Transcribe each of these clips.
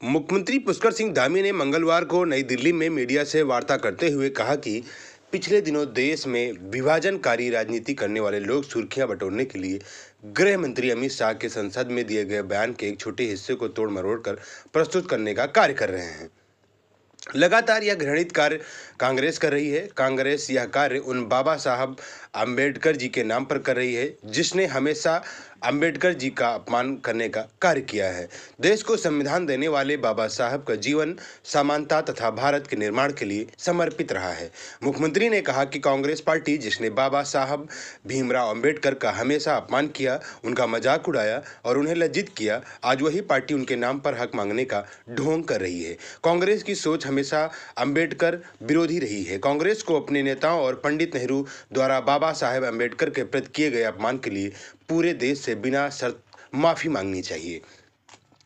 मुख्यमंत्री पुष्कर सिंह धामी ने मंगलवार को नई दिल्ली में मीडिया से वार्ता करते हुए कहा कि पिछले दिनों देश में विभाजनकारी राजनीति करने वाले लोग सुर्खियां बटोरने के लिए गृह मंत्री अमित शाह के संसद में दिए गए बयान के एक छोटे हिस्से को तोड़ मरोड़ कर प्रस्तुत करने का कार्य कर रहे हैं। लगातार यह घृणित कार्य कांग्रेस कर रही है। कांग्रेस यह कार्य उन बाबा साहब अंबेडकर जी के नाम पर कर रही है जिसने हमेशा अंबेडकर जी का अपमान करने का कार्य किया है। देश को संविधान देने वाले बाबा साहब का जीवन समानता तथा भारत के निर्माण के लिए समर्पित रहा है। मुख्यमंत्री ने कहा कि कांग्रेस पार्टी जिसने बाबा साहब भीमराव अंबेडकर का हमेशा अपमान किया, उनका मजाक उड़ाया और उन्हें लज्जित किया, आज वही पार्टी उनके नाम पर हक मांगने का ढोंग कर रही है। कांग्रेस की सोच हमेशा अंबेडकर विरोधी रही है। कांग्रेस को अपने नेताओं और पंडित नेहरू द्वारा बाबा साहेब अंबेडकर के प्रति किए गए अपमान के लिए पूरे देश से बिना शर्त माफी मांगनी चाहिए।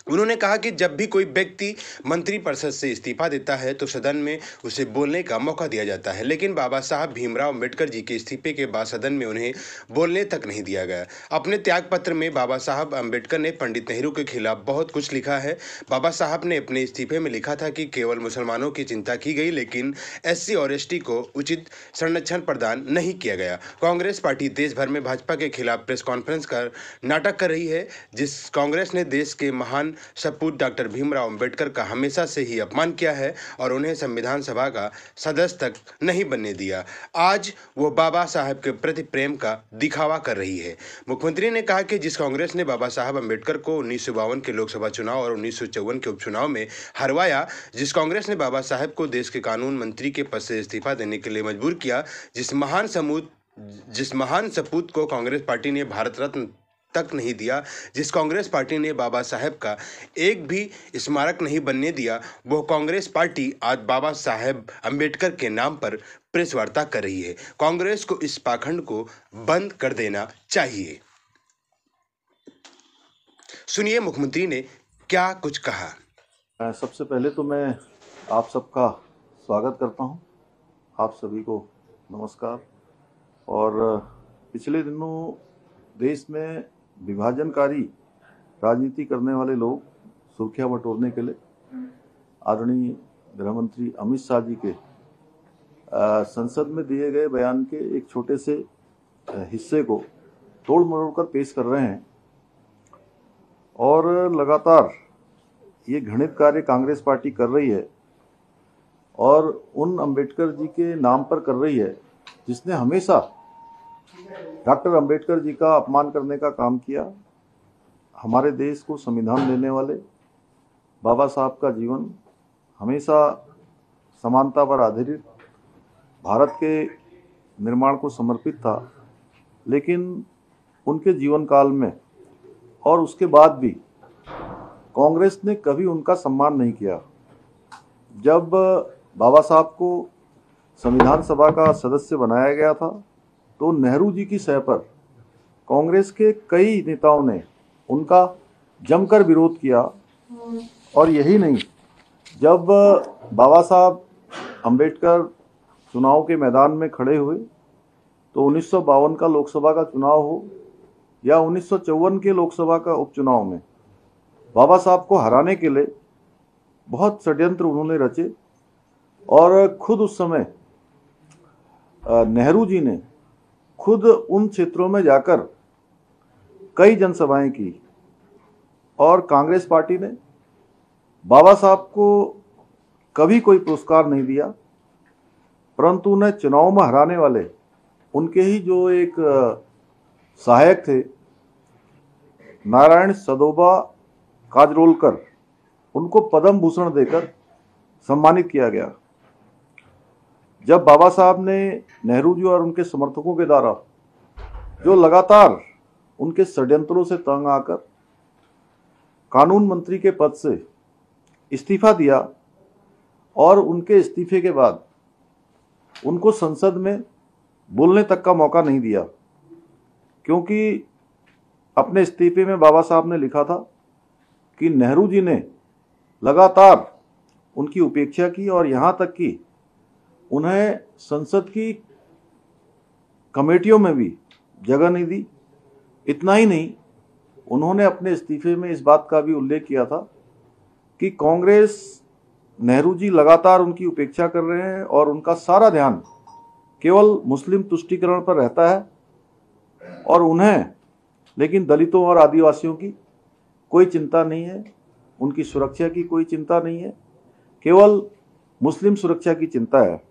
उन्होंने कहा कि जब भी कोई व्यक्ति मंत्रिपरिषद से इस्तीफा देता है तो सदन में उसे बोलने का मौका दिया जाता है, लेकिन बाबा साहब भीमराव अंबेडकर जी के इस्तीफे के बाद सदन में उन्हें बोलने तक नहीं दिया गया। अपने त्यागपत्र में बाबा साहब अंबेडकर ने पंडित नेहरू के खिलाफ बहुत कुछ लिखा है। बाबा साहब ने अपने इस्तीफे में लिखा था कि केवल मुसलमानों की चिंता की गई, लेकिन SC और ST को उचित संरक्षण प्रदान नहीं किया गया। कांग्रेस पार्टी देश भर में भाजपा के खिलाफ प्रेस कॉन्फ्रेंस कर नाटक कर रही है। जिस कांग्रेस ने देश के महान सपूत डॉक्टर भीमराव अंबेडकर का हमेशा से ही अपमान किया है और उन्हें संविधान सभा का सदस्य तक नहीं बनने दिया, आज वो बाबा साहब के प्रति प्रेम का दिखावा कर रही है। मुख्यमंत्री ने कहा कि जिस कांग्रेस ने बाबा साहब अंबेडकर को 1952 के लोकसभा चुनाव और 1954 के उपचुनाव में हरवाया, जिस कांग्रेस ने बाबा साहब को देश के कानून मंत्री के पद से इस्तीफा देने के लिए मजबूर किया, जिस महान सपूत को कांग्रेस पार्टी ने भारत रत्न तक नहीं दिया, जिस कांग्रेस पार्टी ने बाबा साहब का एक भी स्मारक नहीं बनने दिया, वो कांग्रेस पार्टी आज बाबा साहब अंबेडकर के नाम पर प्रेस वार्ता कर रही है। कांग्रेस को इस पाखंड को बंद कर देना चाहिए। सुनिए मुख्यमंत्री ने क्या कुछ कहा। सबसे पहले तो मैं आप सबका स्वागत करता हूं। आप सभी को नमस्कार। और पिछले दिनों देश में विभाजनकारी राजनीति करने वाले लोग सुर्खियां बटोरने के लिए आदरणीय गृह मंत्री अमित शाह जी के संसद में दिए गए बयान के एक छोटे से हिस्से को तोड़ मरोड़ कर पेश कर रहे हैं और लगातार ये घृणित कार्य कांग्रेस पार्टी कर रही है और उन अंबेडकर जी के नाम पर कर रही है जिसने हमेशा डॉक्टर अंबेडकर जी का अपमान करने का काम किया। हमारे देश को संविधान देने वाले बाबा साहब का जीवन हमेशा समानता पर आधारित भारत के निर्माण को समर्पित था, लेकिन उनके जीवन काल में और उसके बाद भी कांग्रेस ने कभी उनका सम्मान नहीं किया। जब बाबा साहब को संविधान सभा का सदस्य बनाया गया था तो नेहरू जी की सह पर कांग्रेस के कई नेताओं ने उनका जमकर विरोध किया। और यही नहीं, जब बाबा साहब अंबेडकर चुनाव के मैदान में खड़े हुए तो 1952 का लोकसभा का चुनाव हो या 1954 के लोकसभा का उपचुनाव में बाबा साहब को हराने के लिए बहुत षड्यंत्र उन्होंने रचे और खुद उस समय नेहरू जी ने खुद उन क्षेत्रों में जाकर कई जनसभाएं की और कांग्रेस पार्टी ने बाबा साहब को कभी कोई पुरस्कार नहीं दिया, परंतु उन्हें चुनाव में हराने वाले उनके ही जो एक सहायक थे नारायण सदोबा काजरोलकर, उनको पद्म भूषण देकर सम्मानित किया गया। जब बाबा साहब ने नेहरू जी और उनके समर्थकों के द्वारा जो लगातार उनके षड्यंत्रों से तंग आकर कानून मंत्री के पद से इस्तीफा दिया और उनके इस्तीफे के बाद उनको संसद में बोलने तक का मौका नहीं दिया, क्योंकि अपने इस्तीफे में बाबा साहब ने लिखा था कि नेहरू जी ने लगातार उनकी उपेक्षा की और यहाँ तक कि उन्हें संसद की कमेटियों में भी जगह नहीं दी। इतना ही नहीं, उन्होंने अपने इस्तीफे में इस बात का भी उल्लेख किया था कि कांग्रेस, नेहरू जी लगातार उनकी उपेक्षा कर रहे हैं और उनका सारा ध्यान केवल मुस्लिम तुष्टीकरण पर रहता है और उन्हें लेकिन दलितों और आदिवासियों की कोई चिंता नहीं है, उनकी सुरक्षा की कोई चिंता नहीं है, केवल मुस्लिम सुरक्षा की चिंता है।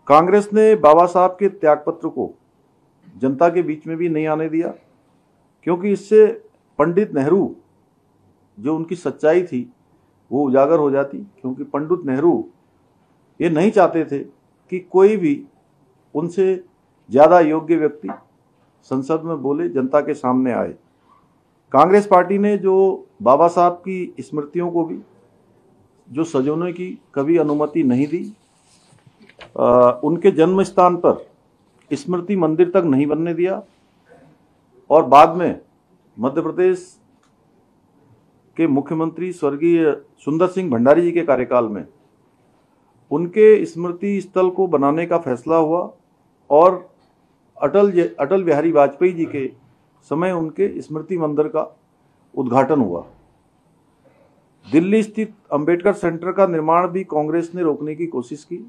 कांग्रेस ने बाबा साहब के त्यागपत्र को जनता के बीच में भी नहीं आने दिया, क्योंकि इससे पंडित नेहरू जो उनकी सच्चाई थी वो उजागर हो जाती। क्योंकि पंडित नेहरू ये नहीं चाहते थे कि कोई भी उनसे ज़्यादा योग्य व्यक्ति संसद में बोले, जनता के सामने आए। कांग्रेस पार्टी ने जो बाबा साहब की स्मृतियों को भी जो सजोने की कभी अनुमति नहीं दी, उनके जन्म स्थान पर स्मृति मंदिर तक नहीं बनने दिया और बाद में मध्य प्रदेश के मुख्यमंत्री स्वर्गीय सुंदर सिंह भंडारी जी के कार्यकाल में उनके स्मृति स्थल को बनाने का फैसला हुआ और अटल बिहारी वाजपेयी जी के समय उनके स्मृति मंदिर का उद्घाटन हुआ। दिल्ली स्थित अंबेडकर सेंटर का निर्माण भी कांग्रेस ने रोकने की कोशिश की।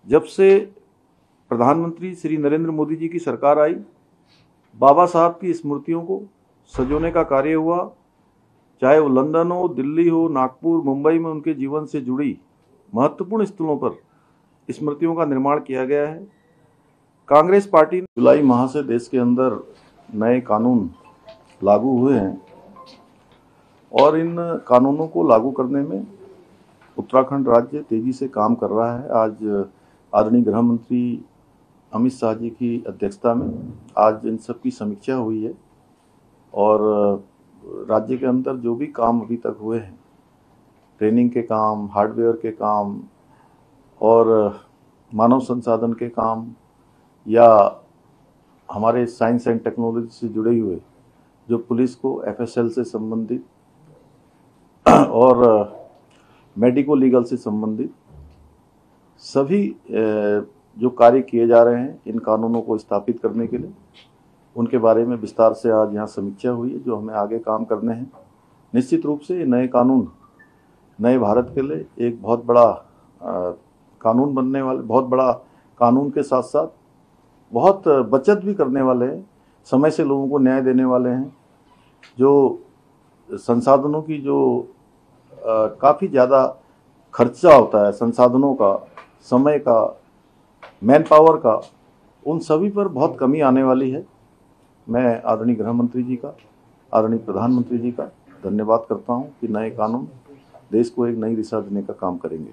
जब से प्रधानमंत्री श्री नरेंद्र मोदी जी की सरकार आई, बाबा साहब की स्मृतियों को सजोने का कार्य हुआ। चाहे वो लंदन हो, दिल्ली हो, नागपुर, मुंबई में उनके जीवन से जुड़ी महत्वपूर्ण स्थलों पर स्मृतियों का निर्माण किया गया है। कांग्रेस पार्टी ने जुलाई माह से देश के अंदर नए कानून लागू हुए हैं और इन कानूनों को लागू करने में उत्तराखंड राज्य तेजी से काम कर रहा है। आज आदरणीय गृह मंत्री अमित शाह जी की अध्यक्षता में आज इन सब की समीक्षा हुई है और राज्य के अंदर जो भी काम अभी तक हुए हैं, ट्रेनिंग के काम, हार्डवेयर के काम और मानव संसाधन के काम या हमारे साइंस एंड टेक्नोलॉजी से जुड़े हुए जो पुलिस को एफएसएल से संबंधित और मेडिको लीगल से संबंधित सभी जो कार्य किए जा रहे हैं इन कानूनों को स्थापित करने के लिए, उनके बारे में विस्तार से आज यहाँ समीक्षा हुई है जो हमें आगे काम करने हैं। निश्चित रूप से ये नए कानून नए भारत के लिए एक बहुत बड़ा कानून बनने वाले, बहुत बड़ा कानून के साथ साथ बहुत बचत भी करने वाले हैं, समय से लोगों को न्याय देने वाले हैं। जो संसाधनों की जो काफ़ी ज़्यादा खर्चा होता है, संसाधनों का, समय का, मैन पावर का, उन सभी पर बहुत कमी आने वाली है। मैं आदरणीय गृह मंत्री जी का, आदरणीय प्रधानमंत्री जी का धन्यवाद करता हूं कि नए कानून देश को एक नई दिशा देने का काम करेंगे।